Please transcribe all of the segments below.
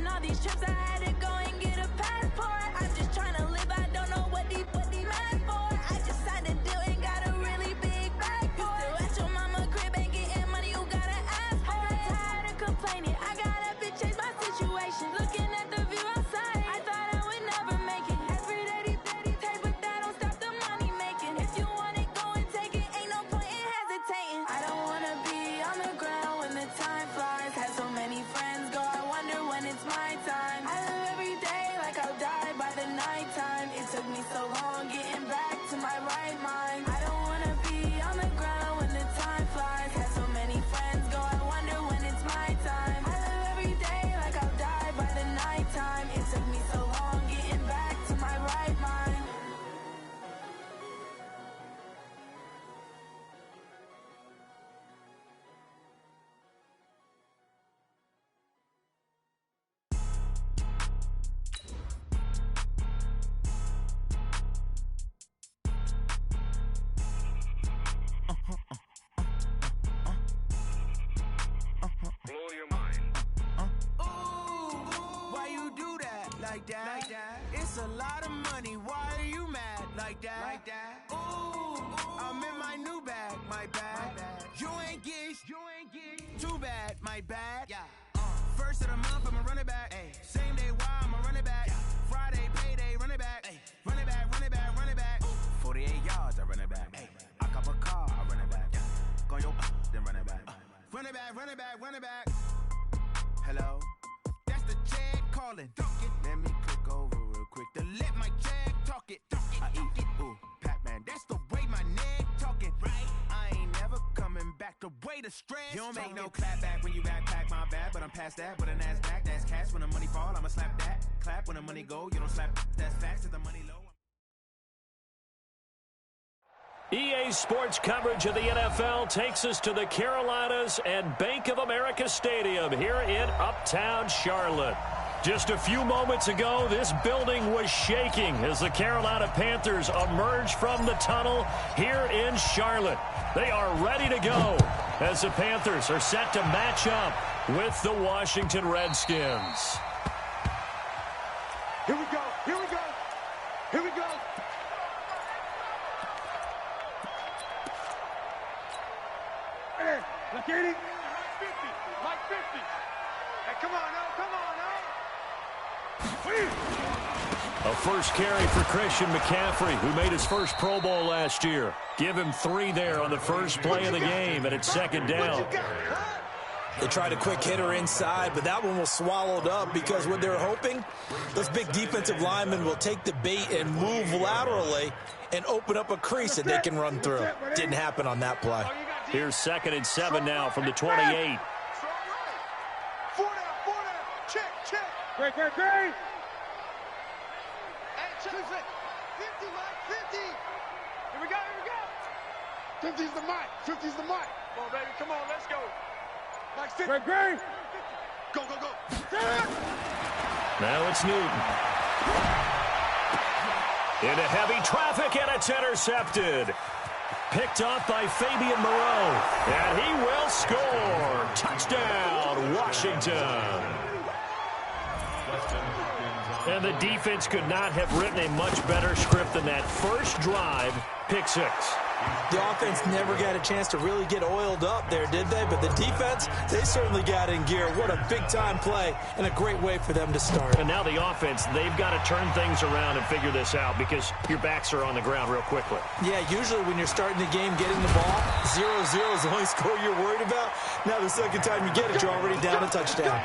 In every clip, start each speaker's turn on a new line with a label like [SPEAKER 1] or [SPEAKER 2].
[SPEAKER 1] And all these trips I had to go and get a passport. I'm just trying to live, I don't know what they mad for. I just signed a deal and got a really big bag for it. You still at your mama crib and getting money, you gotta ask for it. I'm tired of complaining, I gotta change my situation. Looking at the view outside, I thought I would never make it. Every day they pay, but that don't stop the money making. If you want it, go and take it, ain't no point in hesitating. I don't wanna be on the ground when the time flies. Had so many friends go, I wonder when it's my time. I live every day like I'll die by the nighttime. It took me so long getting back to my right mind. I don't wanna be on the ground when the time flies. Had so many friends go, I wonder when it's my time. I live every day like I'll die by the nighttime. It took me so long getting back to my right mind.
[SPEAKER 2] Blow your mind.
[SPEAKER 3] Why you do that like that? It's a lot of money. Why are you mad like that? Ooh, I'm in my new bag, my bad. You ain't get too bad, my bad. Yeah. First of the month, I'ma run it back. Ay. Same day, why I'ma run it back. Friday, payday, run it back. Ay. Run it back, run it back, run it back. 48 yards, I run it back. Ay. I cop a car, I run it back. Yeah. Go your then run it back. Run it back, run it back, run it back. Hello? That's the check calling. Let me click over real quick to let my check talk it. I eat it, ooh, Pac-Man. That's the way my neck talking. Right? I ain't never coming back the way the stress. You don't make no clap back when you backpack, my bad. But I'm past that, but an ass back, that's cash. When the money fall, I'ma slap that. Clap when the money go, you don't slap. That's facts, the money low.
[SPEAKER 4] EA Sports coverage of the NFL takes us to the Carolinas and Bank of America Stadium here in Uptown Charlotte. Just a few moments ago, this building was shaking as the Carolina Panthers emerged from the tunnel here in Charlotte. They are ready to go as the Panthers are set to match up with the Washington Redskins.
[SPEAKER 5] Here we go, here we go, here we go. Like 80? Like 50. Like 50. Hey, come on now. Come on now.
[SPEAKER 4] A first carry for Christian McCaffrey, who made his first Pro Bowl last year. Give him 3 there on the first play of the game, and it's second down.
[SPEAKER 6] They tried a quick hitter inside, but that one was swallowed up because what they're hoping, those big defensive linemen will take the bait and move laterally and open up a crease that they can run through. Didn't happen on that play.
[SPEAKER 4] Here's 2nd and 7 now from the 28.
[SPEAKER 5] 4 down. Check. Great. Hey, 50, Mike, 50. Here we go. 50's the mic. Come on, baby, come on, let's go. Mike, great. Go.
[SPEAKER 4] Now it's Newton. Into heavy traffic, and it's intercepted. Picked off by Fabian Moreau, and he will score. Touchdown, Washington. And the defense could not have written a much better script than that. First drive, pick 6.
[SPEAKER 6] The offense never got a chance to really get oiled up there, did they? But the defense, they certainly got in gear. What a big-time play and a great way for them to start.
[SPEAKER 4] And now the offense, they've got to turn things around and figure this out because your backs are on the ground real quickly.
[SPEAKER 6] Yeah, usually when you're starting the game, getting the ball, 0-0 is the only score you're worried about. Now the second time you get it, you're already down a touchdown.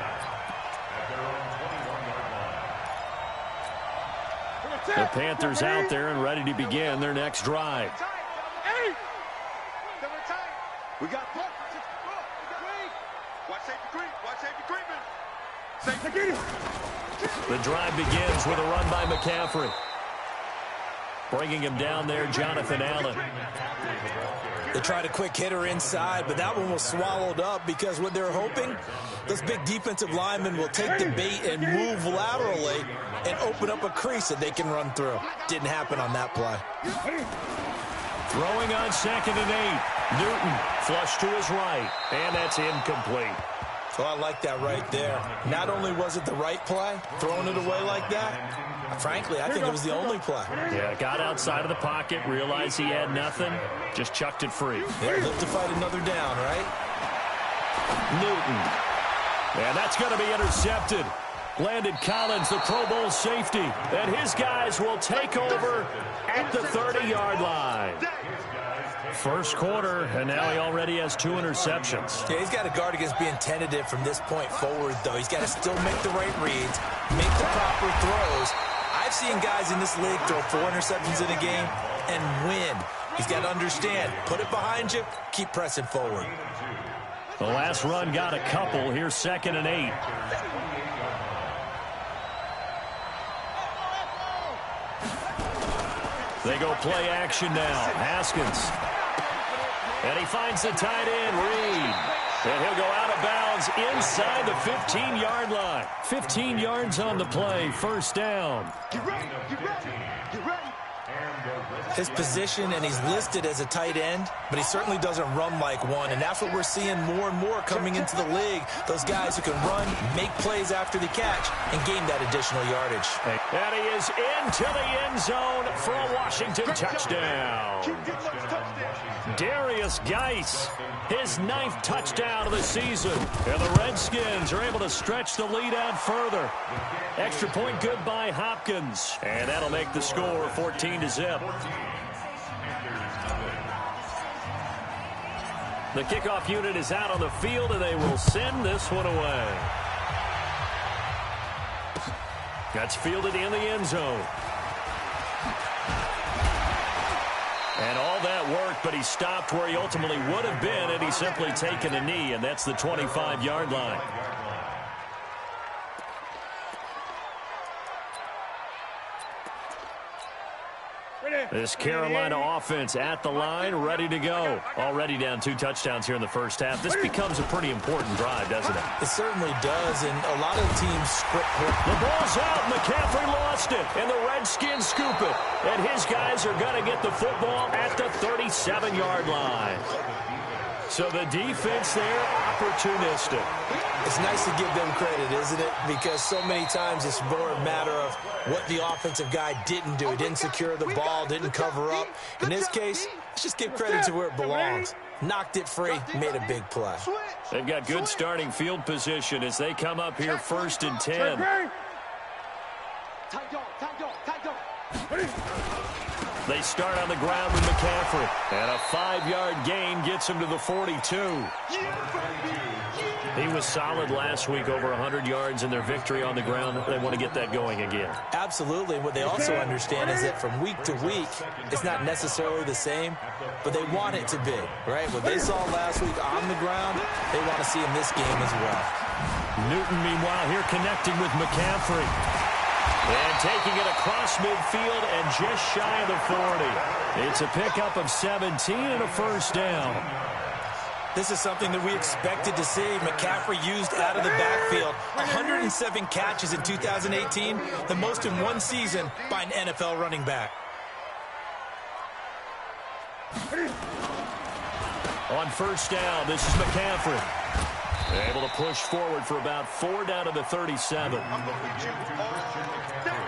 [SPEAKER 4] The Panthers out there and ready to begin their next drive.
[SPEAKER 5] We got watch safety creeping.
[SPEAKER 4] The drive begins with a run by McCaffrey. Bringing him down there, Jonathan Allen.
[SPEAKER 6] They tried a quick hitter inside, but that one was swallowed up because what they're hoping, those big defensive linemen will take the bait and move laterally and open up a crease that they can run through. Didn't happen on that play.
[SPEAKER 4] Throwing on 2nd and 8. Newton flush to his right, and that's incomplete.
[SPEAKER 6] Well, I like that right there. Not only was it the right play, throwing it away like that, frankly, I think it was the only play.
[SPEAKER 4] Yeah, got outside of the pocket, realized he had nothing, just chucked it free.
[SPEAKER 6] Yeah, live to fight another down, right?
[SPEAKER 4] Newton. And that's going to be intercepted. Landon Collins, the Pro Bowl safety. And his guys will take over at the 30-yard line. First quarter, and now he already has 2 interceptions.
[SPEAKER 6] Yeah, he's got to guard against being tentative from this point forward, though. He's got to still make the right reads, make the proper throws. I've seen guys in this league throw 4 interceptions in a game and win. He's got to understand, put it behind you, keep pressing forward.
[SPEAKER 4] The last run got a couple. Here's 2nd and 8. They go play action now. Haskins. And he finds the tight end, Reed. And he'll go out of bounds inside the 15-yard line. 15 yards on the play. First down.
[SPEAKER 5] Get ready, get ready, get ready.
[SPEAKER 6] His position, and he's listed as a tight end, but he certainly doesn't run like one, and that's what we're seeing more and more coming into the league. Those guys who can run, make plays after the catch, and gain that additional yardage.
[SPEAKER 4] And he is into the end zone for a Washington touchdown. Darius Geis, his 9th touchdown of the season. And the Redskins are able to stretch the lead out further. Extra point good by Hopkins. And that'll make the score 14-0. The kickoff unit is out on the field, and they will send this one away. That's fielded in the end zone. And all that worked, but he stopped where he ultimately would have been had he simply taken a knee, and that's the 25-yard line. This Carolina offense at the line, ready to go. Already down 2 touchdowns here in the first half. This becomes a pretty important drive, doesn't it?
[SPEAKER 6] It certainly does, and a lot of teams script.
[SPEAKER 4] The ball's out. McCaffrey lost it, and the Redskins scoop it. And his guys are going to get the football at the 37-yard line. So the defense there, opportunistic.
[SPEAKER 6] It's nice to give them credit, isn't it? Because so many times it's more a matter of what the offensive guy didn't do. He didn't secure the ball, didn't cover up. In this case, let's just give credit to where it belongs. Knocked it free, made a big play.
[SPEAKER 4] They've got good starting field position as they come up here 1st and 10. They start on the ground with McCaffrey. And a 5-yard gain gets him to the 42. He was solid last week, over 100 yards in their victory on the ground. They want to get that going again.
[SPEAKER 6] Absolutely. What they also understand is that from week to week, it's not necessarily the same, but they want it to be, right? What they saw last week on the ground, they want to see in this game as well.
[SPEAKER 4] Newton, meanwhile, here connecting with McCaffrey. And taking it across midfield and just shy of the 40. It's a pickup of 17 and a first down.
[SPEAKER 6] This is something that we expected to see. McCaffrey used out of the backfield. 107 catches in 2018, the most in one season by an NFL running back.
[SPEAKER 4] On first down, this is McCaffrey. Able to push forward for about 4 down to the 37.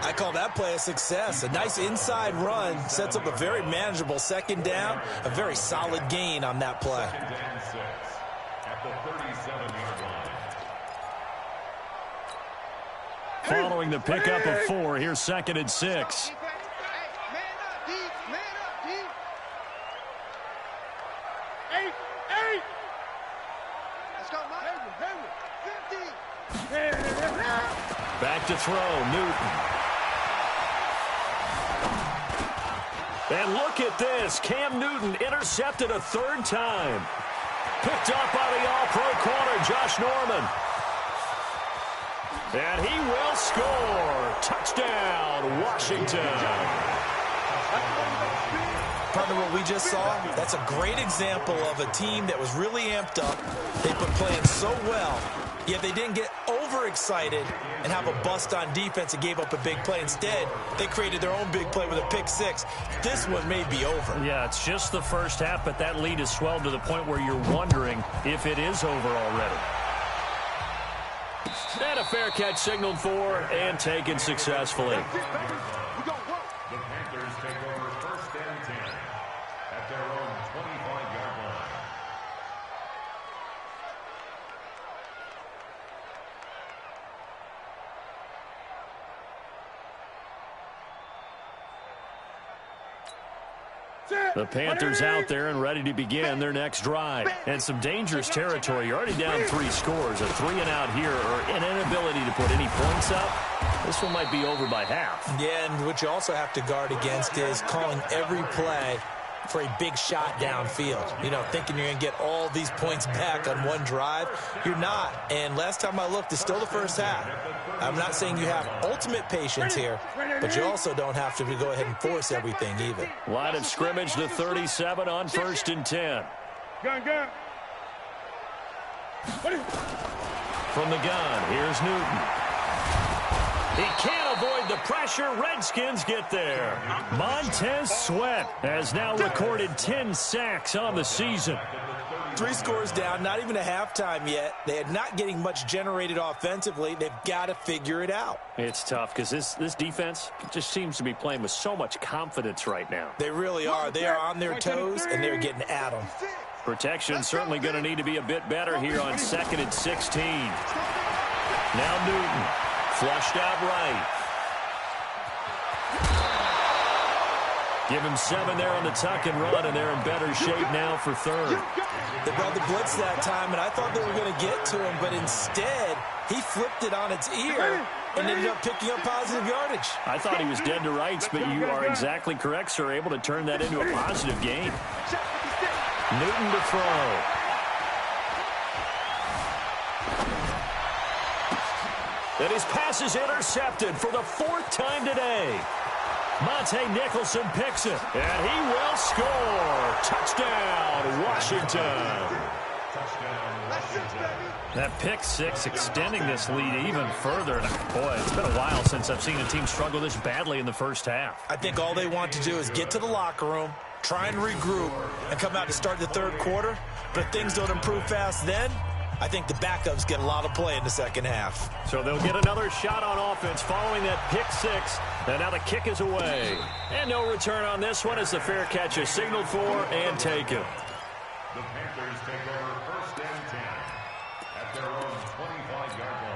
[SPEAKER 6] I call that play a success. A nice inside run sets up a very manageable 2nd down. A very solid gain on that play.
[SPEAKER 4] Following the pickup of 4, here's 2nd and 6. Back to throw, Newton. And look at this. Cam Newton intercepted a 3rd time. Picked up by the all-pro corner, Josh Norman. And he will score. Touchdown, Washington.
[SPEAKER 6] Partner, what we just saw, that's a great example of a team that was really amped up. They've been playing so well, yet they didn't get overexcited and have a bust on defense and gave up a big play. Instead, they created their own big play with a pick-6. This one may be over.
[SPEAKER 4] Yeah, it's just the first half, but that lead has swelled to the point where you're wondering if it is over already. And a fair catch signaled for and taken successfully.
[SPEAKER 2] The Panthers take over 1st and 10 at their own 25-yard line.
[SPEAKER 4] The Panthers out there and ready to begin their next drive. And some dangerous territory. You're already down 3 scores. A 3-and-out here or an inability to put any points up. This one might be over by half.
[SPEAKER 6] Yeah, and what you also have to guard against is calling every play for a big shot downfield. You know, thinking you're going to get all these points back on one drive. You're not. And last time I looked, it's still the first half. I'm not saying you have ultimate patience here, but you also don't have to go ahead and force everything either.
[SPEAKER 4] Line of scrimmage, the 37 on 1st and 10.
[SPEAKER 5] Gun.
[SPEAKER 4] From the gun, here's Newton. He can't avoid the pressure. Redskins get there. Montez Sweat has now recorded 10 sacks on the season.
[SPEAKER 6] 3 scores down, not even a halftime yet. They are not getting much generated offensively. They've got to figure it out.
[SPEAKER 4] It's tough because this defense just seems to be playing with so much confidence right now.
[SPEAKER 6] They really are. They are on their toes, and they're getting at them.
[SPEAKER 4] Protection certainly going to need to be a bit better here on 2nd and 16. Now Newton. Flushed out right. Give him 7 there on the tuck and run, and they're in better shape now for 3rd.
[SPEAKER 6] They brought the blitz that time, and I thought they were going to get to him, but instead, he flipped it on its ear and ended up picking up positive yardage.
[SPEAKER 4] I thought he was dead to rights, but you are exactly correct, sir, able to turn that into a positive gain. Newton to throw. And his pass is intercepted for the 4th time today. Monte Nicholson picks it, and he will score. Touchdown, Washington. That pick 6 extending this lead even further. Boy, it's been a while since I've seen a team struggle this badly in the first half.
[SPEAKER 6] I think all they want to do is get to the locker room, try and regroup, and come out to start the 3rd quarter. But if things don't improve fast then, I think the backups get a lot of play in the 2nd half.
[SPEAKER 4] So they'll get another shot on offense following that pick 6. And now the kick is away. And no return on this one as the fair catch is signaled for and taken.
[SPEAKER 2] The Panthers take over 1st and 10 at their own 25-yard line.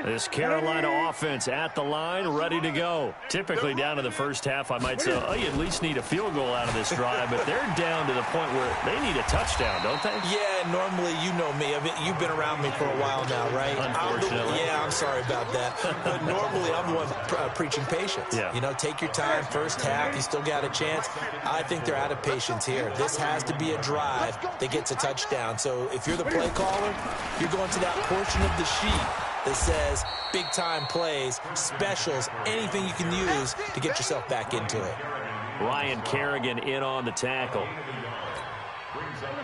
[SPEAKER 4] This Carolina offense at the line, ready to go. Typically down to the first half, I might say, oh, you at least need a field goal out of this drive, but they're down to the point where they need a touchdown, don't they?
[SPEAKER 6] Yeah, normally, you know me. I mean, you've been around me for a while now, right?
[SPEAKER 4] Unfortunately.
[SPEAKER 6] I'm sorry about that. But normally, I'm the one preaching patience.
[SPEAKER 4] Yeah.
[SPEAKER 6] You know, take your time. First half, you still got a chance. I think they're out of patience here. This has to be a drive that gets a touchdown. So if you're the play caller, you're going to that portion of the sheet that says big-time plays, specials, anything you can use to get yourself back into it.
[SPEAKER 4] Ryan Kerrigan in on the tackle.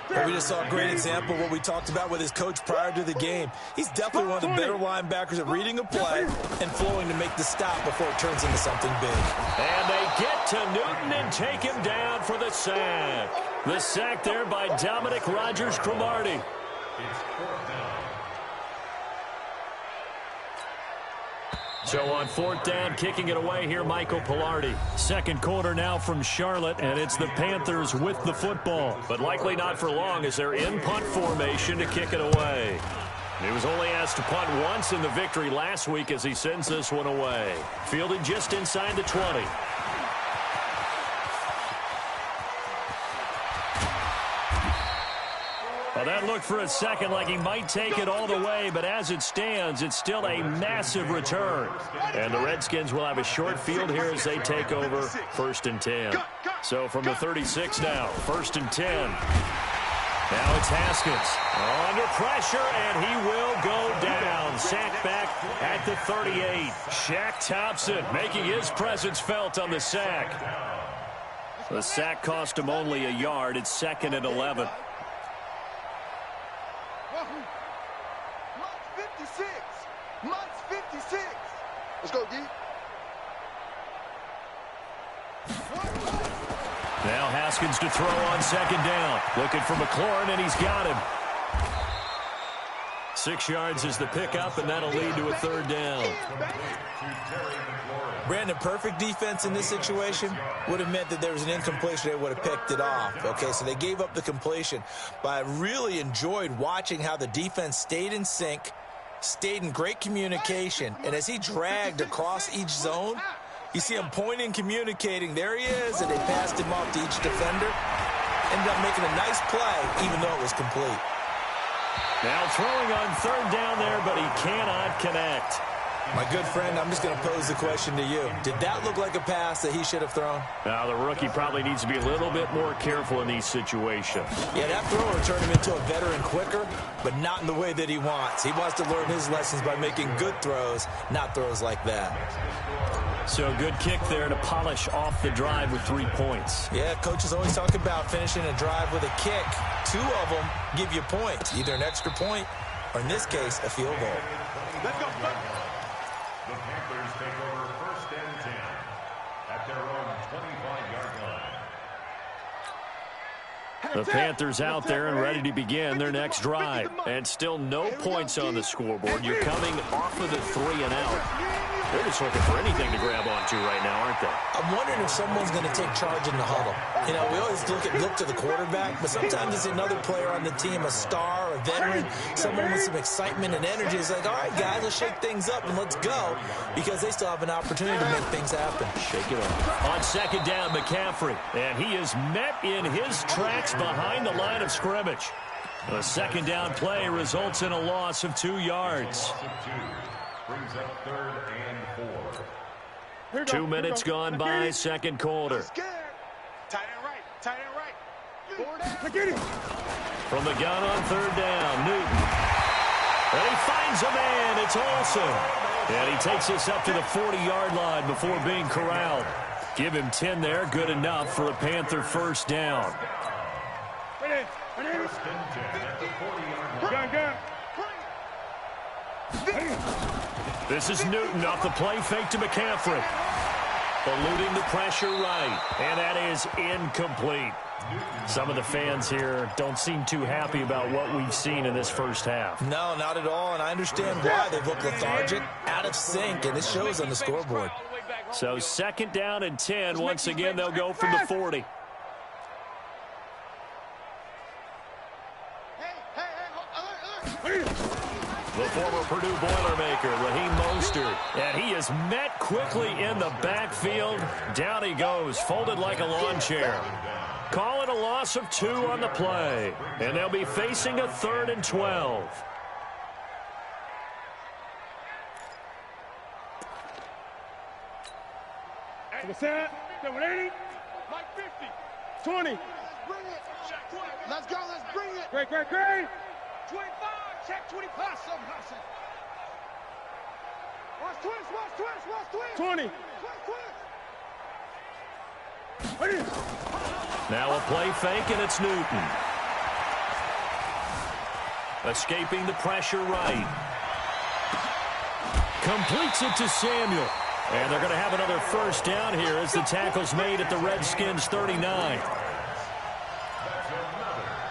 [SPEAKER 6] We just saw a great example of what we talked about with his coach prior to the game. He's definitely one of the better linebackers at reading a play and flowing to make the stop before it turns into something big.
[SPEAKER 4] And they get to Newton and take him down for the sack. The sack there by Dominic Rodgers-Cromartie.
[SPEAKER 2] It's 4th down.
[SPEAKER 4] So on 4th down, kicking it away here, Michael Pilardi. 2nd quarter now from Charlotte, and it's the Panthers with the football. But likely not for long as they're in punt formation to kick it away. He was only asked to punt once in the victory last week as he sends this one away. Fielded just inside the 20. Well, that looked for a second like he might take it all the way, but as it stands, it's still a massive return. And the Redskins will have a short field here as they take over 1st and 10. So from the 36 now, 1st and 10. Now it's Haskins under pressure, and he will go down. Sacked back at the 38. Shaq Thompson making his presence felt on the sack. The sack cost him only a yard. It's 2nd and 11.
[SPEAKER 5] Months 56. Let's go, D.
[SPEAKER 4] Now Haskins to throw on 2nd down. Looking for McLaurin, and he's got him. 6 yards is the pickup, and that'll lead to a third down.
[SPEAKER 6] Brandon, perfect defense in this situation would have meant that there was an incompletion. They would have picked it off. Okay, so they gave up the completion. But I really enjoyed watching how the defense stayed in sync, stayed in great communication, and as he dragged across each zone, you see him pointing, communicating. There he is, and they passed him off to each defender. Ended up making a nice play, even though it was complete.
[SPEAKER 4] Now throwing on third down there, but he cannot connect.
[SPEAKER 6] My good friend, I'm just going to pose the question to you. Did that look like a pass that he should have thrown?
[SPEAKER 4] Now, the rookie probably needs to be a little bit more careful in these situations.
[SPEAKER 6] Yeah, that throw will turn him into a veteran quicker, but not in the way that he wants. He wants to learn his lessons by making good throws, not throws like that.
[SPEAKER 4] So good kick there to polish off the drive with 3 points.
[SPEAKER 6] Yeah, coaches always talk about finishing a drive with a kick. 2 of them give you points, either an extra point or, in this case, a field goal.
[SPEAKER 5] Let's go.
[SPEAKER 2] The Panthers take over 1st and 10 at their own 25-yard line.
[SPEAKER 4] The Panthers out there and ready to begin their next drive. And still no points on the scoreboard. You're coming off of the 3 and out. They're just looking for anything to grab onto right now, aren't they?
[SPEAKER 6] I'm wondering if someone's going to take charge in the huddle. You know, we always look to the quarterback, but sometimes it's another player on the team, a star, a veteran, someone with some excitement and energy. It's like, all right, guys, let's shake things up and let's go, because they still have an opportunity to make things happen.
[SPEAKER 4] Shake it up. On second down, McCaffrey, and he is met in his tracks behind the line of scrimmage. The second down play results in a loss of 2 yards.
[SPEAKER 2] Brings up 3rd and 4.
[SPEAKER 4] 2 minutes gone by, second quarter.
[SPEAKER 5] Tight end right. Get him.
[SPEAKER 4] From the gun on third down, Newton. And he finds a man. It's Olsen. And he takes us up to the 40-yard line before being corralled. Give him 10 there. Good enough for a Panther first down.
[SPEAKER 5] First and 10 at the 40-yard line.
[SPEAKER 4] This is Newton off the play fake to McCaffrey. Eluding the pressure right. And that is incomplete. Some of the fans here don't seem too happy about what we've seen in this first half.
[SPEAKER 6] No, not at all, and I understand why. They've looked lethargic, out of sync, and it shows on the scoreboard.
[SPEAKER 4] So second down and 10. Once again, they'll go from the 40. The former Purdue Boilermaker, Raheem Mostert. And he is met quickly in the backfield. Down he goes, folded like a lawn chair. Call it a loss of 2 on the play. And they'll be facing a 3rd and 12.
[SPEAKER 5] To the side. 80. Mike 50. 20. Bring it. Let's go. Let's bring it. Great. 25. Check 25. Watch twist. 20.
[SPEAKER 4] Now a play fake, and it's Newton. Escaping the pressure right. Completes it to Samuel. And they're going to have another first down here as the tackle's made at the Redskins' 39.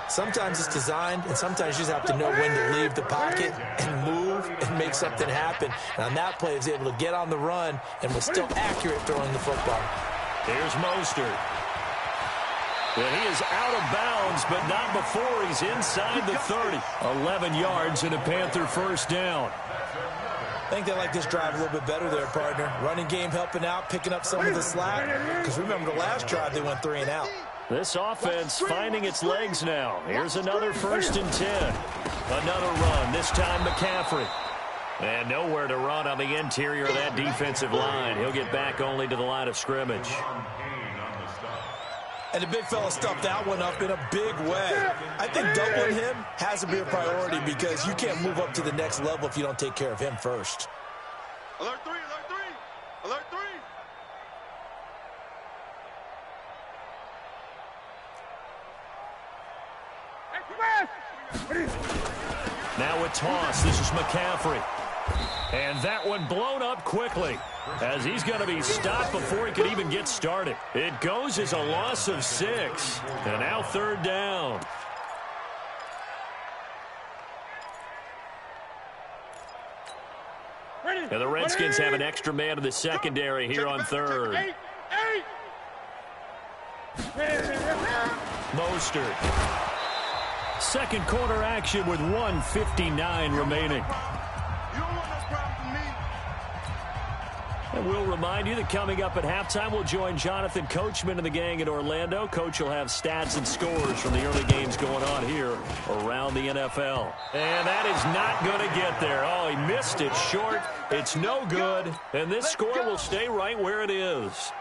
[SPEAKER 6] Sometimes it's designed, and sometimes you just have to know when to leave the pocket and move and make something happen. And on that play, he was able to get on the run and was still accurate throwing the football.
[SPEAKER 4] Here's Mostert. And he is out of bounds, but not before he's inside the 30. 11 yards and a Panther first down.
[SPEAKER 6] I think they like this drive a little bit better there, partner. Running game helping out, picking up some of the slack. Because remember, the last drive, they went 3 and out.
[SPEAKER 4] This offense finding its legs now. Here's another 1st and 10. Another run, this time McCaffrey. And nowhere to run on the interior of that defensive line. He'll get back only to the line of scrimmage.
[SPEAKER 6] And the big fella stuffed that one up in a big way. I think doubling him has to be a priority because you can't move up to the next level if you don't take care of him first.
[SPEAKER 5] Alert 3. Alert 3.
[SPEAKER 4] Now a toss. This is McCaffrey. And that one blown up quickly as he's going to be stopped before he could even get started. It goes as a loss of 6. And now 3rd down. And the Redskins have an extra man in the secondary here on third. Mostert. Second quarter action with 1:59 remaining. And we'll remind you that coming up at halftime, we'll join Jonathan Coachman and the gang in Orlando. Coach will have stats and scores from the early games going on here around the NFL. And that is not going to get there. Oh, he missed it short. It's no good. And this score will stay right where it is.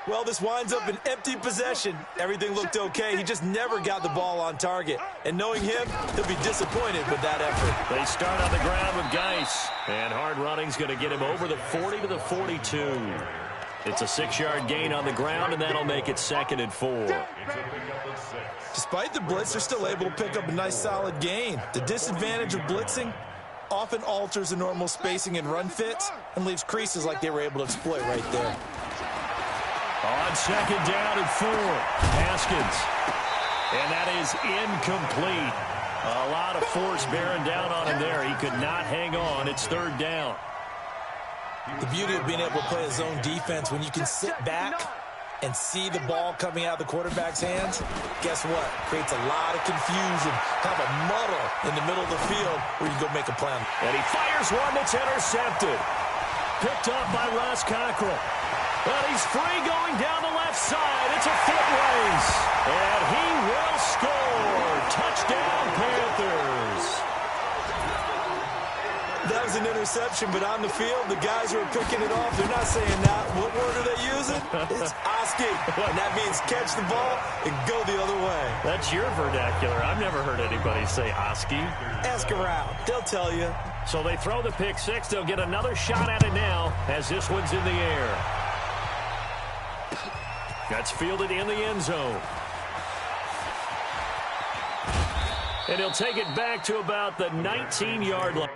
[SPEAKER 6] Well, this winds up an empty possession. Everything looked okay. He just never got the ball on target. And knowing him, he'll be disappointed with that effort.
[SPEAKER 4] They start on the ground with Geis. And hard running's going to get him over the 40 to the 42. It's a 6-yard gain on the ground, and that'll make it 2nd and 4.
[SPEAKER 6] Despite the blitz, they're still able to pick up a nice, solid gain. The disadvantage of blitzing often alters the normal spacing and run fits and leaves creases like they were able to exploit right there.
[SPEAKER 4] On 2nd down and 4, Haskins. And that is incomplete. A lot of force bearing down on him there. He could not hang on. It's 3rd down.
[SPEAKER 6] The beauty of being able to play a zone defense when you can sit back and see the ball coming out of the quarterback's hands, guess what? Creates a lot of confusion, kind of a muddle in the middle of the field where you go make a plan.
[SPEAKER 4] And he fires one that's intercepted. Picked up by Ross Cockrell. But he's free going down the left side. It's a foot race. And he will score. Touchdown, Panthers.
[SPEAKER 6] That was an interception, but on the field, the guys who are picking it off, they're not saying that. What word are they using? It's Oski. And that means catch the ball and go the other way.
[SPEAKER 4] That's your vernacular. I've never heard anybody say Oski.
[SPEAKER 6] Ask around. They'll tell you.
[SPEAKER 4] So they throw the pick six. They'll get another shot at it now as this one's in the air. That's fielded in the end zone. And he'll take it back to about the 19-yard line.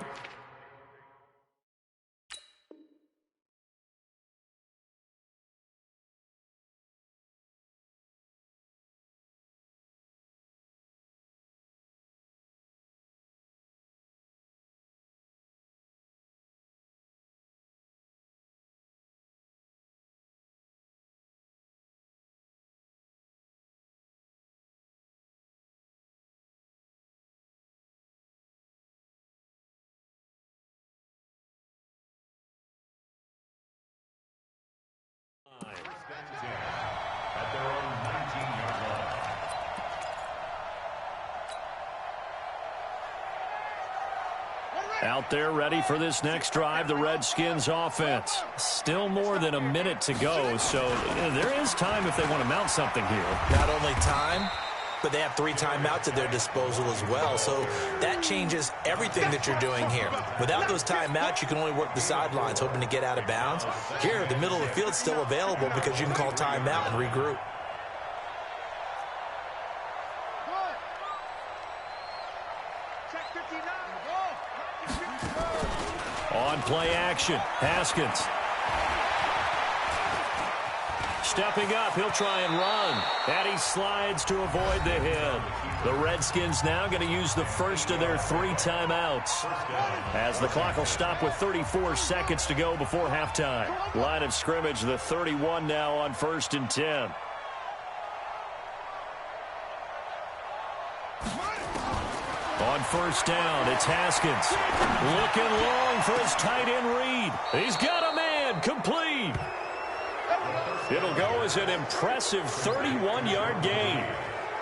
[SPEAKER 2] At their own 19-yard line.
[SPEAKER 4] Out there ready for this next drive, the Redskins offense. Still more than a minute to go, so there is time if they want to mount something here.
[SPEAKER 6] Not only time, but they have 3 timeouts at their disposal as well, so that changes everything that you're doing here. Without those timeouts, you can only work the sidelines, hoping to get out of bounds. Here, the middle of the field's still available because you can call timeout and regroup.
[SPEAKER 4] On play action, Haskins. Stepping up, he'll try and run. And he slides to avoid the hit. The Redskins now going to use the first of their 3 timeouts, as the clock will stop with 34 seconds to go before halftime. Line of scrimmage, the 31 now on 1st and 10. On 1st down, it's Haskins. Looking long for his tight end read. He's got a man, complete. It'll go as an impressive 31-yard gain.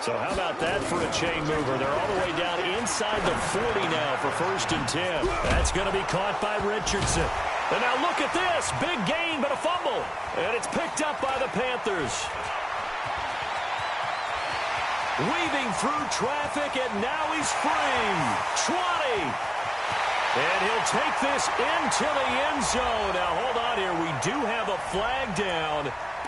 [SPEAKER 4] So how about that for a chain mover? They're all the way down inside the 40 now for 1st and 10. That's going to be caught by Richardson. And now look at this. Big gain, but a fumble. And it's picked up by the Panthers. Weaving through traffic, and now he's free. 20. And he'll take this into the end zone. Now, hold on here. We do have a flag down.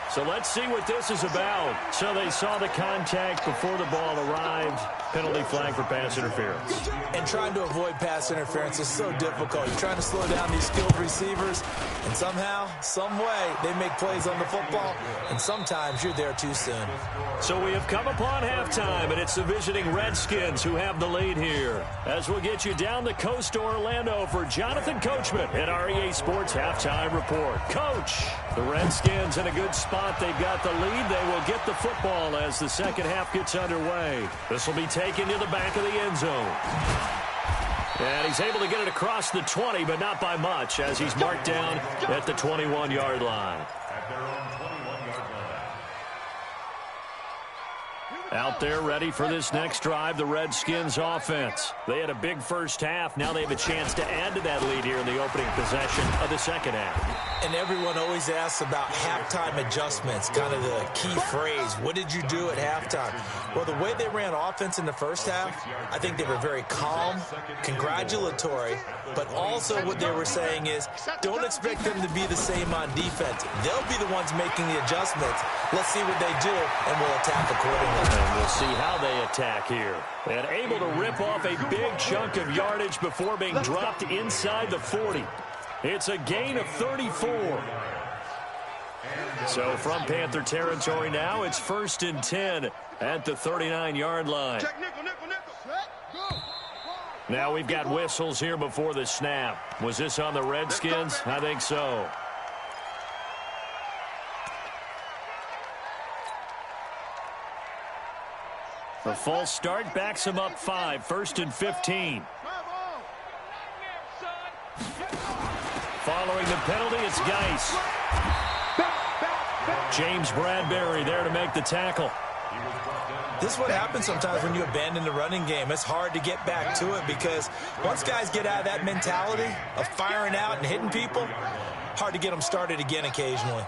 [SPEAKER 4] So let's see what this is about. So they saw the contact before the ball arrived. Penalty flag for pass interference.
[SPEAKER 6] And trying to avoid pass interference is so difficult. You're trying to slow down these skilled receivers, and somehow, some way, they make plays on the football, and sometimes you're there too soon.
[SPEAKER 4] So we have come upon halftime, and it's the visiting Redskins who have the lead here. As we'll get you down the coast to Orlando for Jonathan Coachman at our EA Sports Halftime Report. Coach, the Redskins in a good spot. They've got the lead. They will get the football as the second half gets underway. This will be taken to the back of the end zone. And he's able to get it across the 20, but not by much, as he's marked down at the 21-yard line.
[SPEAKER 2] At their own 21-yard line.
[SPEAKER 4] Out there ready for this next drive, the Redskins offense. They had a big first half. Now they have a chance to add to that lead here in the opening possession of the second half.
[SPEAKER 6] And everyone always asks about halftime adjustments, kind of the key phrase. What did you do at halftime? Well, the way they ran offense in the first half, I think they were very calm, congratulatory, but also what they were saying is don't expect them to be the same on defense. They'll be the ones making the adjustments. Let's see what they do, and we'll attack accordingly.
[SPEAKER 4] And we'll see how they attack here. And able to rip off a big chunk of yardage before being dropped inside the 40. It's a gain of 34. So from Panther territory now, it's 1st and 10 at the 39-yard line. Now we've got whistles here before the snap. Was this on the Redskins? I think so. The false start backs him up 5, 1st and 15. Following the penalty, it's Geis. James Bradbury there to make the tackle.
[SPEAKER 6] This is what happens sometimes when you abandon the running game. It's hard to get back to it because once guys get out of that mentality of firing out and hitting people, hard to get them started again occasionally.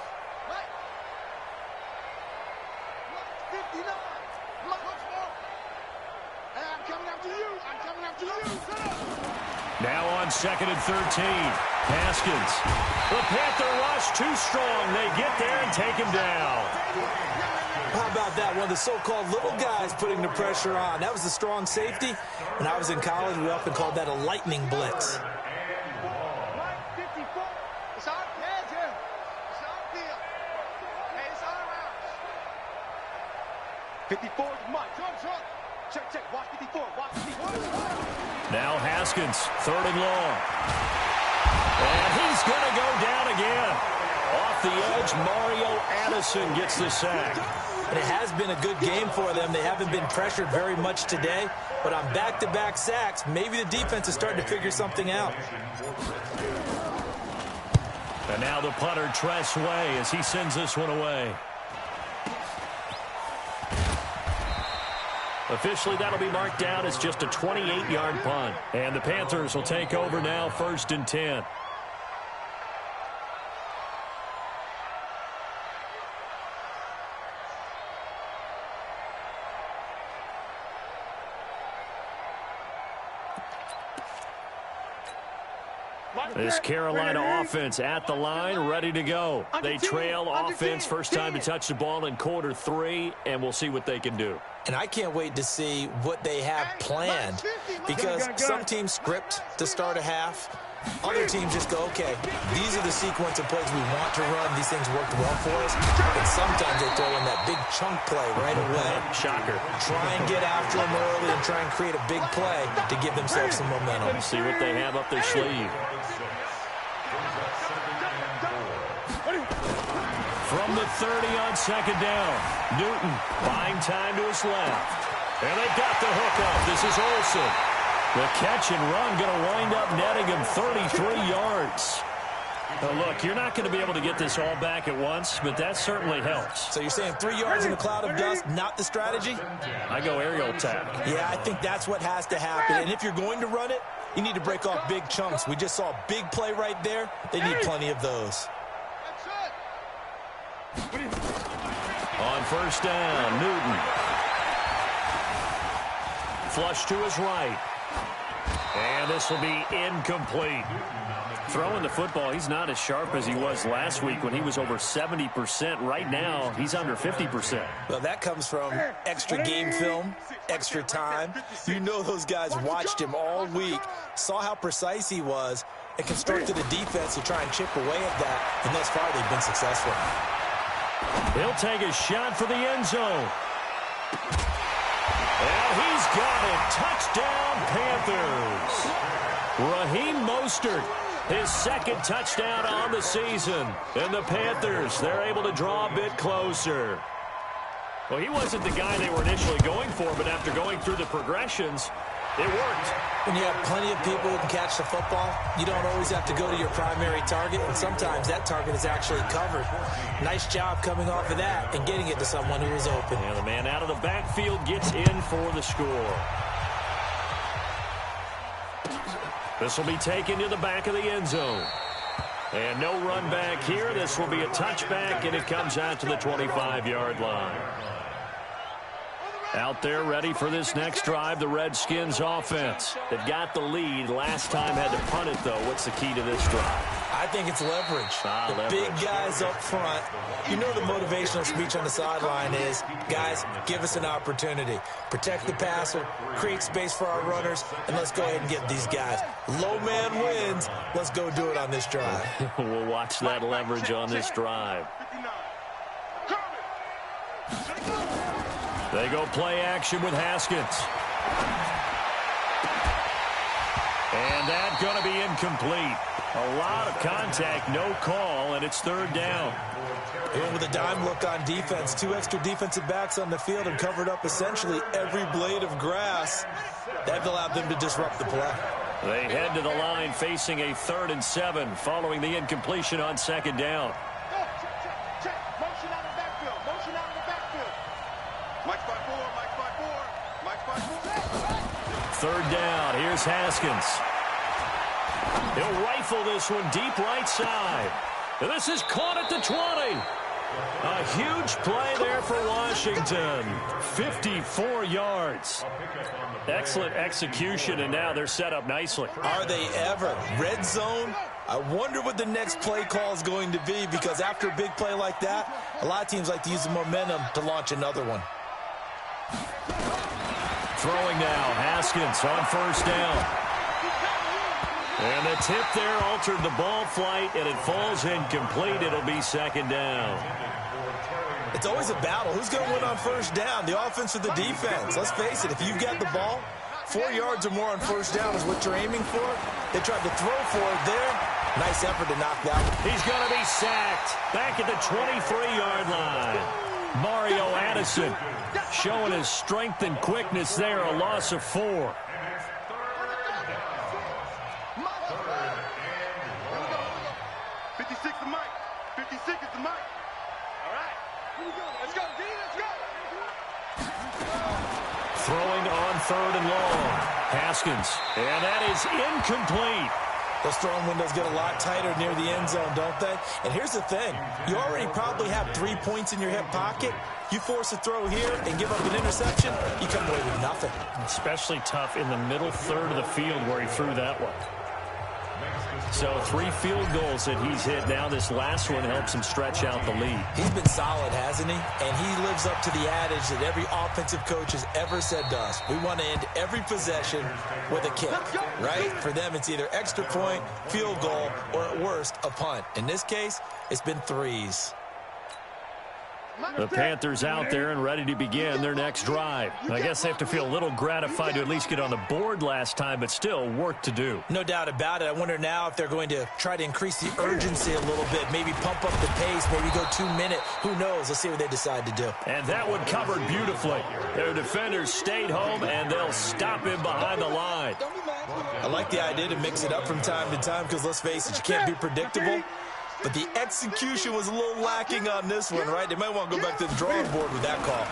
[SPEAKER 4] Now on 2nd and 13. Haskins. The Panther rush too strong. They get there and take him down.
[SPEAKER 6] How about that? One of the so-called little guys putting the pressure on. That was the strong safety. When I was in college, we often called that a lightning blitz.
[SPEAKER 4] Now Haskins, 3rd and long. And he's going to go down again. Off the edge, Mario Addison gets the sack.
[SPEAKER 6] And it has been a good game for them. They haven't been pressured very much today. But on back-to-back sacks, maybe the defense is starting to figure something out.
[SPEAKER 4] And now the punter, Tress Way, as he sends this one away. Officially, that'll be marked down as just a 28-yard punt. And the Panthers will take over now, 1st and 10. This Carolina offense at the line, ready to go. They trail offense, first time to touch the ball in quarter 3, and we'll see what they can do.
[SPEAKER 6] And I can't wait to see what they have planned because some teams script to start a half. Other teams just go, okay, these are the sequence of plays we want to run. These things worked well for us. And sometimes they throw in that big chunk play right away.
[SPEAKER 4] Shocker.
[SPEAKER 6] Try and get after them early and try and create a big play to give themselves some momentum.
[SPEAKER 4] Let's see what they have up their sleeve. From the 30 on 2nd down, Newton buying time to his left. And they got the hook up. This is Olsen. The catch and run going to wind up netting him 33 yards. Now look, you're not going to be able to get this all back at once, but that certainly helps.
[SPEAKER 6] So you're saying 3 yards in a cloud of dust, not the strategy?
[SPEAKER 4] I go aerial attack.
[SPEAKER 6] Yeah, I think that's what has to happen. And if you're going to run it, you need to break off big chunks. We just saw a big play right there. They need plenty of those.
[SPEAKER 4] On 1st down, Newton. Flush to his right. And this will be incomplete. Throwing the football, he's not as sharp as he was last week when he was over 70%. Right now, he's under 50%.
[SPEAKER 6] Well, that comes from extra game film, extra time. You know those guys watched him all week, saw how precise he was, and constructed a defense to try and chip away at that. And thus far, they've been successful.
[SPEAKER 4] He'll take a shot for the end zone. And he's got it. Touchdown, Panthers. Raheem Mostert, his second touchdown on the season. And the Panthers, they're able to draw a bit closer. Well, he wasn't the guy they were initially going for, but after going through the progressions, it worked.
[SPEAKER 6] When you have plenty of people who can catch the football, you don't always have to go to your primary target, and sometimes that target is actually covered. Nice job coming off of that and getting it to someone who is open.
[SPEAKER 4] And the man out of the backfield gets in for the score. This will be taken to the back of the end zone. And no run back here. This will be a touchback, and it comes out to the 25-yard line. Out there ready for this next drive, the Redskins offense. They've got the lead. Last time had to punt it, though. What's the key to this drive?
[SPEAKER 6] I think it's leverage. The big guys up front. You know the motivational speech on the sideline is, guys, give us an opportunity. Protect the passer, create space for our runners, and let's go ahead and get these guys. Low man wins. Let's go do it on this drive.
[SPEAKER 4] We'll watch that leverage on this drive. They go play action with Haskins. And that's going to be incomplete. A lot of contact, no call, and it's third down.
[SPEAKER 6] And with a dime look on defense, 2 extra defensive backs on the field and covered up essentially every blade of grass. That allowed them to disrupt the play.
[SPEAKER 4] They head to the line facing a 3rd and 7 following the incompletion on second down. Third down. Here's Haskins. He'll rifle this one deep right side. And this is caught at the 20. A huge play there for Washington. 54 yards. Excellent execution, and now they're set up nicely.
[SPEAKER 6] Are they ever? Red zone? I wonder what the next play call is going to be, because after a big play like that, a lot of teams like to use the momentum to launch another one.
[SPEAKER 4] Throwing now, Haskins on first down. And the tip there altered the ball flight, and it falls incomplete. It'll be second down.
[SPEAKER 6] It's always a battle. Who's going to win on first down, the offense or the defense? Let's face it, if you've got the ball, 4 yards or more on first down is what you're aiming for. They tried to throw for it there. Nice effort to knock that one.
[SPEAKER 4] He's going to be sacked back at the 23-yard line. Mario Addison showing his strength and quickness there, a loss of 4. Throwing on 3rd and long. Haskins, and that is incomplete.
[SPEAKER 6] Those throwing windows get a lot tighter near the end zone, don't they? And here's the thing. You already probably have 3 points in your hip pocket. You force a throw here and give up an interception, you come away with nothing.
[SPEAKER 4] Especially tough in the middle 3rd of the field where he threw that one. So 3 field goals that he's hit now. This last one helps him stretch out the lead.
[SPEAKER 6] He's been solid, hasn't he? And he lives up to the adage that every offensive coach has ever said to us. We want to end every possession with a kick, right? For them, it's either extra point, field goal, or at worst, a punt. In this case, it's been 3s.
[SPEAKER 4] The Panthers out there and ready to begin their next drive. I guess they have to feel a little gratified to at least get on the board last time, but still work to do.
[SPEAKER 6] No doubt about it. I wonder now if they're going to try to increase the urgency a little bit, maybe pump up the pace, maybe go 2-minute. Who knows? Let's see what they decide to do.
[SPEAKER 4] And that one covered beautifully. Their defenders stayed home, and they'll stop him behind the line.
[SPEAKER 6] I like the idea to mix it up from time to time because, let's face it, you can't be predictable. But the execution was a little lacking on this one, right? They might want to go back to the drawing board with that call.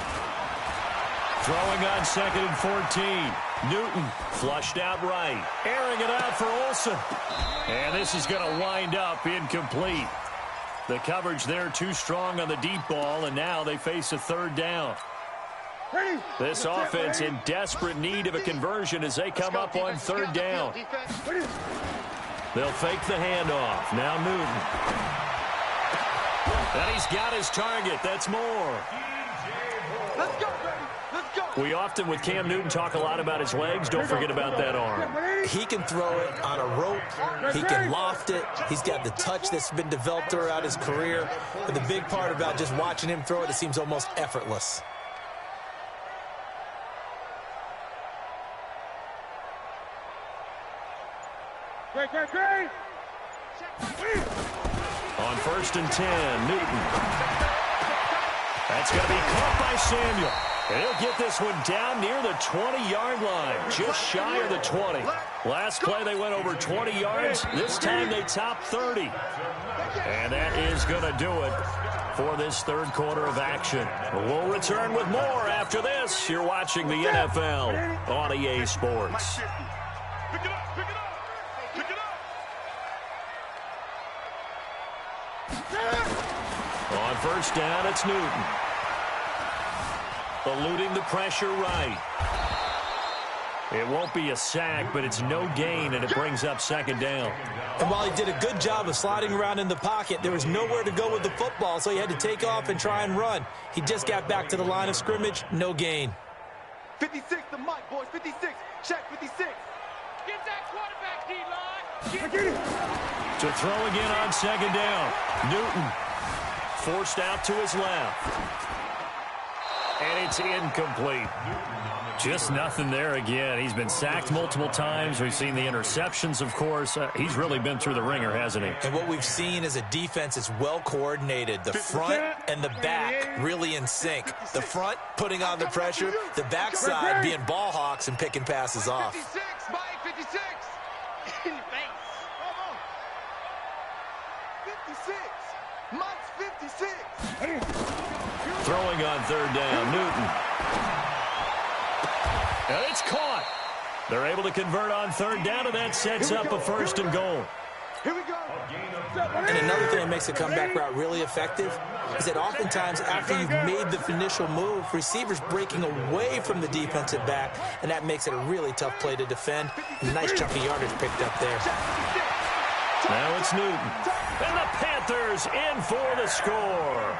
[SPEAKER 4] Throwing on 2nd and 14. Newton flushed out right. Airing it out for Olsen. And this is going to wind up incomplete. The coverage there too strong on the deep ball, and now they face a 3rd down. This offense in desperate need of a conversion as they come up on 3rd down. They'll fake the handoff. Now Newton. And he's got his target. That's more.
[SPEAKER 5] Let's go, baby. Let's go.
[SPEAKER 4] We often, with Cam Newton, talk a lot about his legs. Don't forget about that arm.
[SPEAKER 6] He can throw it on a rope. He can loft it. He's got the touch that's been developed throughout his career. But the big part about just watching him throw it, it seems almost effortless.
[SPEAKER 5] Great.
[SPEAKER 4] On 1st and 10, Newton. That's going to be caught by Samuel. And he'll get this one down near the 20-yard line, just shy of the 20. Last play, they went over 20 yards. This time, they topped 30. And that is going to do it for this third quarter of action. We'll return with more after this. You're watching the NFL on EA Sports.
[SPEAKER 5] Pick it up.
[SPEAKER 4] On 1st down, it's Newton. Eluding the pressure right. It won't be a sack, but it's no gain, and it brings up 2nd down.
[SPEAKER 6] And while he did a good job of sliding around in the pocket, there was nowhere to go with the football, so he had to take off and try and run. He just got back to the line of scrimmage, no gain.
[SPEAKER 5] 56, the mic, boys. 56. Check 56. Get that quarterback, D-line.
[SPEAKER 4] To throw again on 2nd down. Newton forced out to his left. And it's incomplete. Just nothing there again. He's been sacked multiple times. We've seen the interceptions, of course. He's really been through the ringer, hasn't he?
[SPEAKER 6] And what we've seen is a defense that's well coordinated. The front and the back really in sync. The front putting on the pressure. The backside being ball hawks and picking passes off.
[SPEAKER 5] 56, Mike, 56. In your face. 56. Mike's 56.
[SPEAKER 4] Throwing on 3rd down, Newton. And it's caught. They're able to convert on 3rd down, and that sets up a 1st and goal.
[SPEAKER 5] Here we go.
[SPEAKER 6] And another thing that makes a comeback route really effective is that oftentimes after you've made the initial move, receivers breaking away from the defensive back, and that makes it a really tough play to defend. Nice chunky yardage picked up there.
[SPEAKER 4] Now it's Newton. And the Panthers in for the score.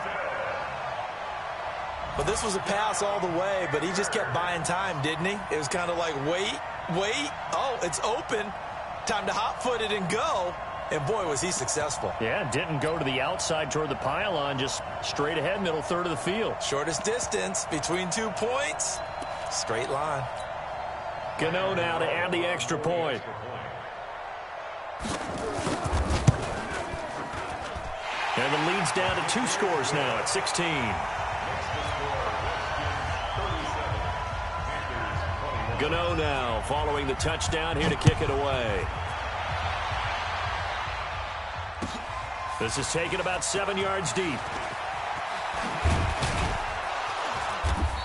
[SPEAKER 6] Well, this was a pass all the way, but he just kept buying time, didn't he? It was kind of like, wait. Oh, it's open. Time to hot-foot it and go. And, boy, was he successful.
[SPEAKER 4] Yeah, didn't go to the outside toward the pylon, just straight ahead, middle third of the field.
[SPEAKER 6] Shortest distance between 2 points. Straight line.
[SPEAKER 4] Gano now to add the extra point. And the lead's down to 2 scores now at 16. Gano now following the touchdown here to kick it away. This is taken about 7 yards deep.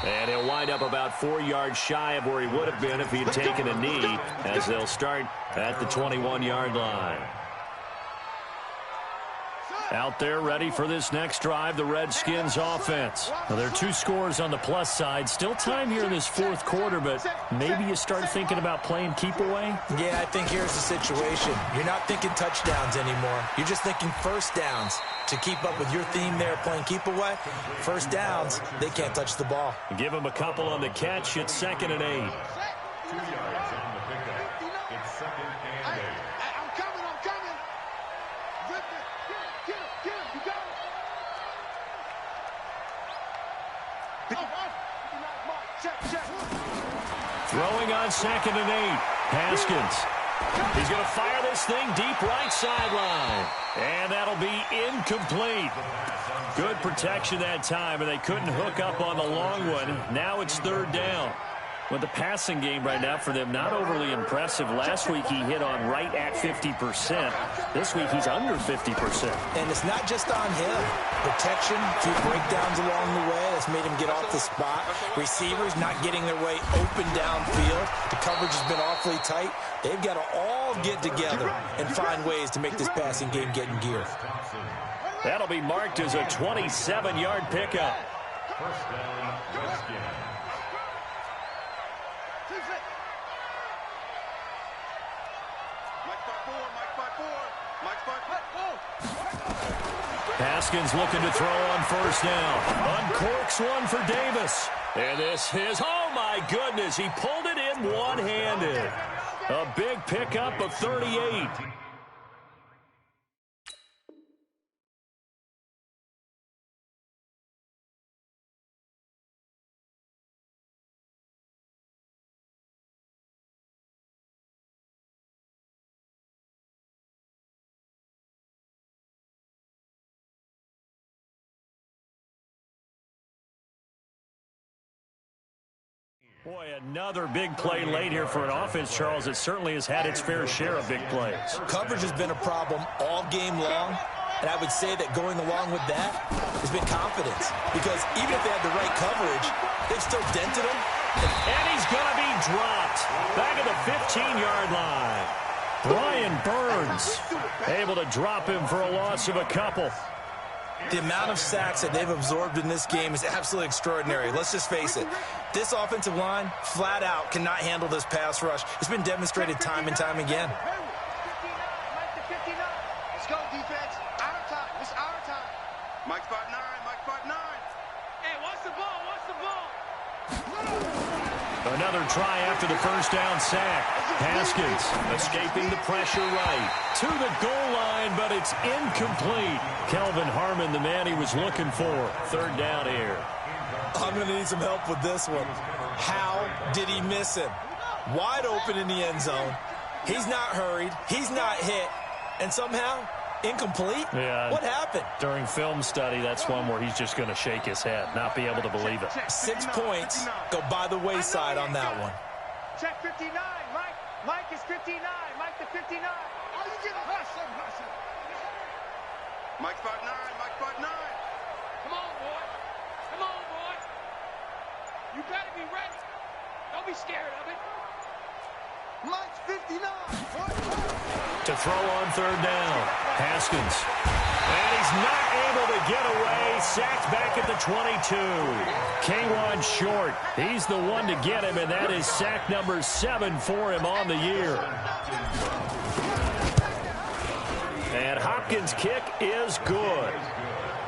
[SPEAKER 4] And he'll wind up about 4 yards shy of where he would have been if he had taken a knee, as they'll start at the 21-yard line. Out there ready for this next drive, the Redskins offense. Now, there are 2 scores on the plus side. Still time here in this 4th quarter, but maybe you start thinking about playing keep away?
[SPEAKER 6] Yeah, I think here's the situation. You're not thinking touchdowns anymore. You're just thinking 1st downs. To keep up with your theme there, playing keep away, 1st downs, they can't touch the ball.
[SPEAKER 4] Give them a couple on the catch. It's 2nd and 8.
[SPEAKER 2] 2 yards on the pickup. It's 2nd and 8.
[SPEAKER 5] I'm coming. Get him. You got it. Check.
[SPEAKER 4] Throwing on 2nd and 8. Haskins. He's going to fire this thing deep right sideline. And that'll be incomplete. Good protection that time, and they couldn't hook up on the long one. Now it's 3rd down. With the passing game right now for them, not overly impressive. Last week he hit on right at 50%. This week he's under 50%.
[SPEAKER 6] And it's not just on him. Protection, a few breakdowns along the way. That's made him get off the spot. Receivers not getting their way open downfield. The coverage has been awfully tight. They've got to all get together and find ways to make this passing game get in gear.
[SPEAKER 4] That'll be marked as a 27-yard pickup.
[SPEAKER 2] 1st down, Redskins.
[SPEAKER 5] Mike by 4.
[SPEAKER 4] Haskins looking to throw on first down. Uncorks one for Davis. And this is, oh my goodness, he pulled it in one-handed. A big pickup of 38. Boy, another big play late here for an offense, Charles. It certainly has had its fair share of big plays.
[SPEAKER 6] Coverage has been a problem all game long, and I would say that going along with that has been confidence. Because even if they had the right coverage, they've still dented them.
[SPEAKER 4] And he's going to be dropped back at the 15-yard line. Brian Burns able to drop him for a loss of a couple.
[SPEAKER 6] The amount of sacks that they've absorbed in this game is absolutely extraordinary. Let's just face it. This offensive line, flat out, cannot handle this pass rush. It's been demonstrated time and time again.
[SPEAKER 5] Let's go, defense. Our time. It's our time. Mike spot 9. Mike spot 9. Hey, watch the ball. Watch the ball.
[SPEAKER 4] Another try after the first down sack. Haskins escaping the pressure right to the goal line, but it's incomplete. Kelvin Harmon, the man he was looking for. Third down here.
[SPEAKER 6] I'm going to need some help with this one. How did he miss him? Wide open in the end zone. He's not hurried. He's not hit. And somehow, incomplete?
[SPEAKER 4] Yeah.
[SPEAKER 6] What happened?
[SPEAKER 4] During film study, that's one where he's just going to shake his head, not be able to believe it.
[SPEAKER 6] 6 points go by the wayside on that one.
[SPEAKER 5] Check 59. Mike is 59. Mike the 59. Oh, you get a hustle. Mike spot 9. Mike spot 9. Come on, boy. Come on, boy. You better be ready. Don't be scared of it. Mike's 59.
[SPEAKER 4] To throw on third down. Haskins. And he's not able to get away. Sacked back at the 22. K'Wan Short. He's the one to get him, and that is sack number 7 for him on the year. And Hopkins' kick is good.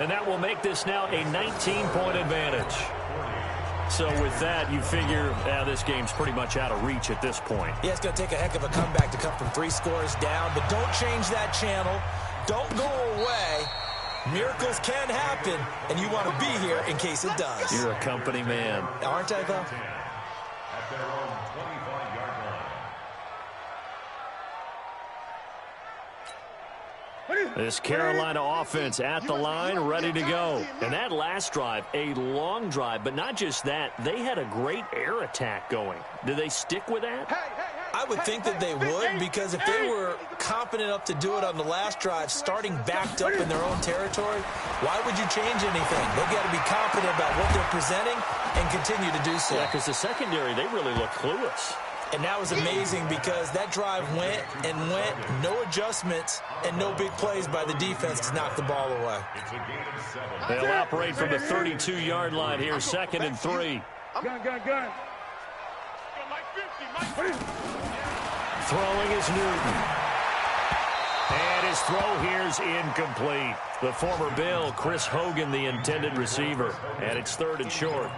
[SPEAKER 4] And that will make this now a 19-point advantage. So with that, you figure this game's pretty much out of reach at this point.
[SPEAKER 6] Yeah, it's going to take a heck of a comeback to come from 3 scores down, but don't change that channel. Don't go away. Miracles can happen, and you want to be here in case it does.
[SPEAKER 4] You're a company man.
[SPEAKER 6] Aren't I, though?
[SPEAKER 2] At their own 25-yard line.
[SPEAKER 4] This Carolina offense at the line, ready to go. And that last drive, a long drive, but not just that, they had a great air attack going. Do they stick with that?
[SPEAKER 6] I would think that they would, because if they were confident enough to do it on the last drive, starting backed up in their own territory, why would you change anything? They've got to be confident about what they're presenting and continue to do so.
[SPEAKER 4] Yeah, because the secondary, they really look clueless.
[SPEAKER 6] And that was amazing because that drive went and went, no adjustments and no big plays by the defense to knock the ball away.
[SPEAKER 4] They'll operate from the 32-yard line here, 2nd and 3.
[SPEAKER 5] Gun.
[SPEAKER 4] Throwing is Newton. And his throw here's incomplete. The former Bill, Chris Hogan, the intended receiver. And it's 3rd and short.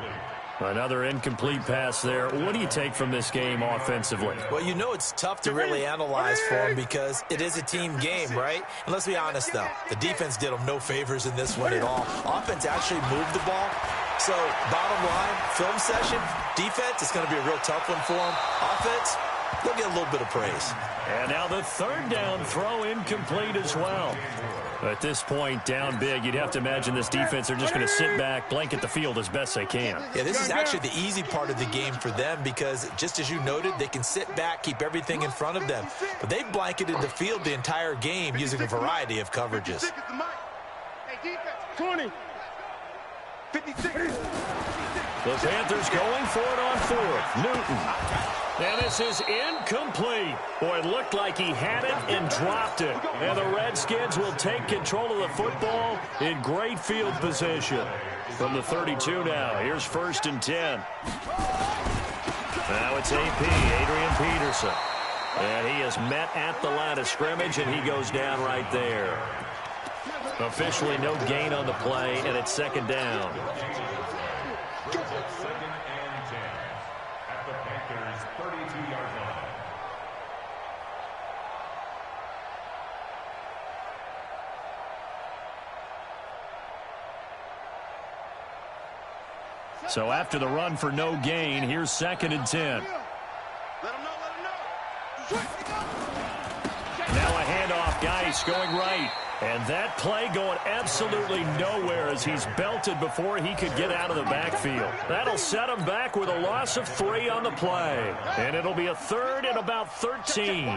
[SPEAKER 4] Another incomplete pass there. What do you take from this game offensively?
[SPEAKER 6] Well, you know it's tough to really analyze for them because it is a team game, right? And let's be honest, though. The defense did them no favors in this one at all. Offense actually moved the ball. So, bottom line, film session, defense, it's going to be a real tough one for them. Offense, they'll get a little bit of praise.
[SPEAKER 4] And now the 3rd down throw incomplete as well. At this point, down big, you'd have to imagine this defense, they're just going to sit back, blanket the field as best they can.
[SPEAKER 6] Yeah, this is actually the easy part of the game for them because, just as you noted, they can sit back, keep everything in front of them. But they've blanketed the field the entire game using a variety of coverages.
[SPEAKER 5] Hey, defense. 20. 56.
[SPEAKER 4] The Panthers going for it on 4th. Newton. And this is incomplete. Boy, it looked like he had it and dropped it. And the Redskins will take control of the football in great field position. From the 32 now, here's 1st and 10. Now it's AP, Adrian Peterson. And he is met at the line of scrimmage, and he goes down right there. Officially no gain on the play, and it's second down.
[SPEAKER 2] Second and 10 at the Panthers' 32-yard line.
[SPEAKER 4] So after the run for no gain, here's second and 10.
[SPEAKER 5] Let him know, let him know.
[SPEAKER 4] Now a handoff, Geis going right. And that play going absolutely nowhere as he's belted before he could get out of the backfield. That'll set him back with a loss of 3 on the play. And it'll be a third and about 13.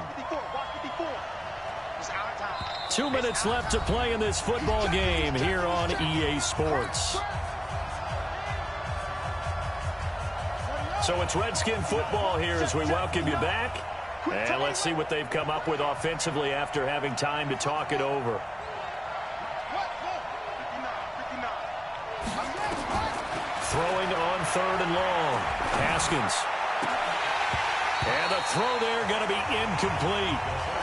[SPEAKER 4] 2 minutes left to play in this football game here on EA Sports. So it's Redskin football here as we welcome you back. And let's see what they've come up with offensively after having time to talk it over. Throwing on third and long. Haskins. And the throw there going to be incomplete.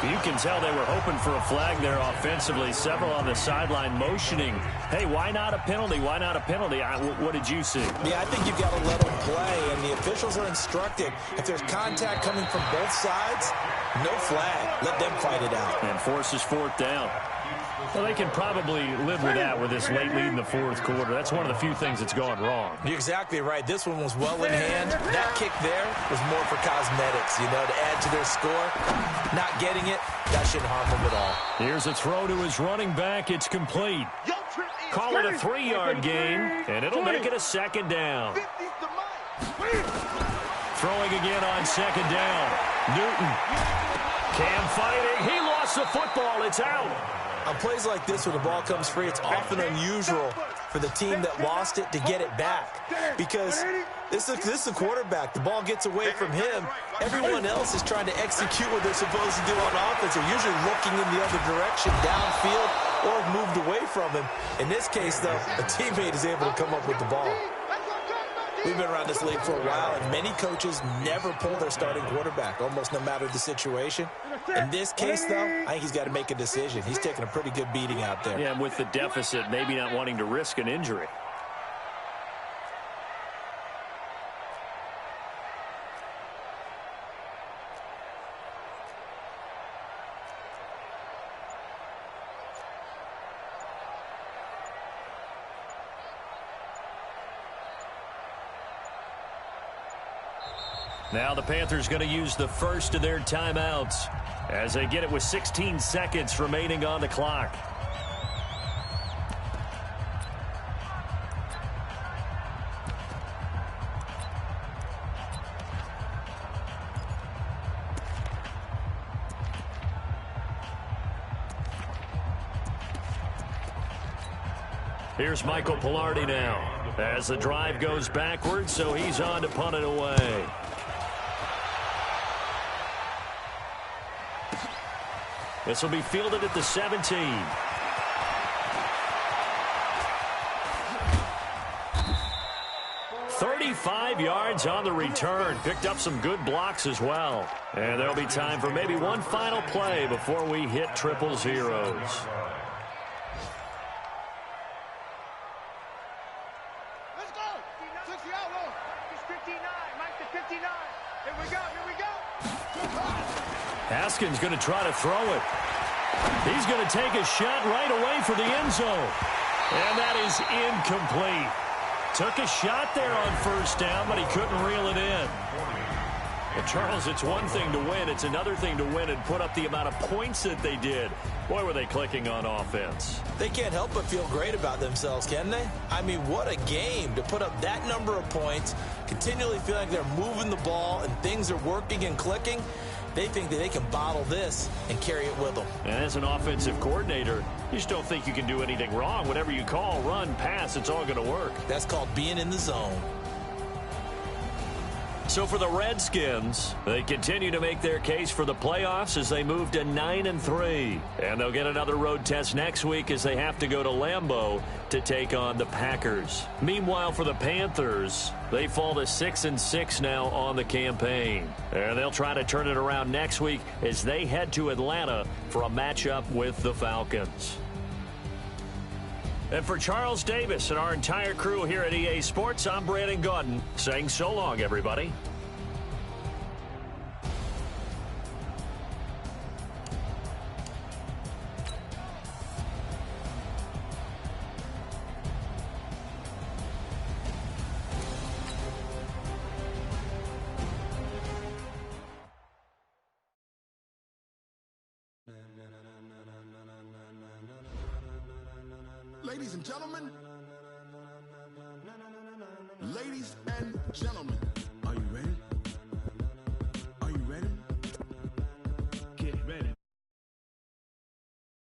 [SPEAKER 4] You can tell they were hoping for a flag there offensively. Several on the sideline motioning. Hey, why not a penalty? Why not a penalty? What did you see?
[SPEAKER 6] Yeah, I think you've got to let them play, and the officials are instructed. If there's contact coming from both sides, no flag. Let them fight it out.
[SPEAKER 4] And forces fourth down. Well, they can probably live with that with this late lead in the fourth quarter. That's one of the few things that's gone wrong.
[SPEAKER 6] You're exactly right. This one was well in hand. That kick there was more for cosmetics, to add to their score. Not getting it, that shouldn't harm them at all.
[SPEAKER 4] Here's a throw to his running back. It's complete. Call it a 3-yard gain, and it'll make it a second down. Throwing again on second down. Newton. Cam fighting. He lost the football. It's out.
[SPEAKER 6] On plays like this, when the ball comes free, it's often unusual for the team that lost it to get it back. Because this is the quarterback. The ball gets away from him. Everyone else is trying to execute what they're supposed to do on offense. They're usually looking in the other direction, downfield, or moved away from him. In this case, though, a teammate is able to come up with the ball. We've been around this league for a while, and many coaches never pull their starting quarterback, almost no matter the situation. In this case, though, I think he's got to make a decision. He's taking a pretty good beating out there.
[SPEAKER 4] Yeah, and with the deficit, maybe not wanting to risk an injury. Now the Panthers going to use the first of their timeouts as they get it with 16 seconds remaining on the clock. Here's Michael Pilardi now as the drive goes backwards, so he's on to punt it away. This will be fielded at the 17. "35 yards on the return." Picked up some good blocks as well. And there'll be time for maybe one final play before we hit triple zeros.
[SPEAKER 5] Let's go. 60 out low. It's 59. Mike to 59. Here we go. Here we go.
[SPEAKER 4] Haskins going to try to throw it. He's going to take a shot right away for the end zone. And that is incomplete. Took a shot there on first down, but he couldn't reel it in. Well, Charles, it's one thing to win. It's another thing to win and put up the amount of points that they did. Boy, were they clicking on offense.
[SPEAKER 6] They can't help but feel great about themselves, can they? I mean, what a game to put up that number of points, continually feeling like they're moving the ball and things are working and clicking. They think that they can bottle this and carry it with them.
[SPEAKER 4] And as an offensive coordinator, you just don't think you can do anything wrong. Whatever you call, run, pass, it's all going to work.
[SPEAKER 6] That's called being in the zone.
[SPEAKER 4] So for the Redskins, they continue to make their case for the playoffs as they move to 9-3. And they'll get another road test next week as they have to go to Lambeau to take on the Packers. Meanwhile, for the Panthers, they fall to 6-6 now on the campaign. And they'll try to turn it around next week as they head to Atlanta for a matchup with the Falcons. And for Charles Davis and our entire crew here at EA Sports, I'm Brandon Gaudin saying so long, everybody.
[SPEAKER 7] Ladies and gentlemen,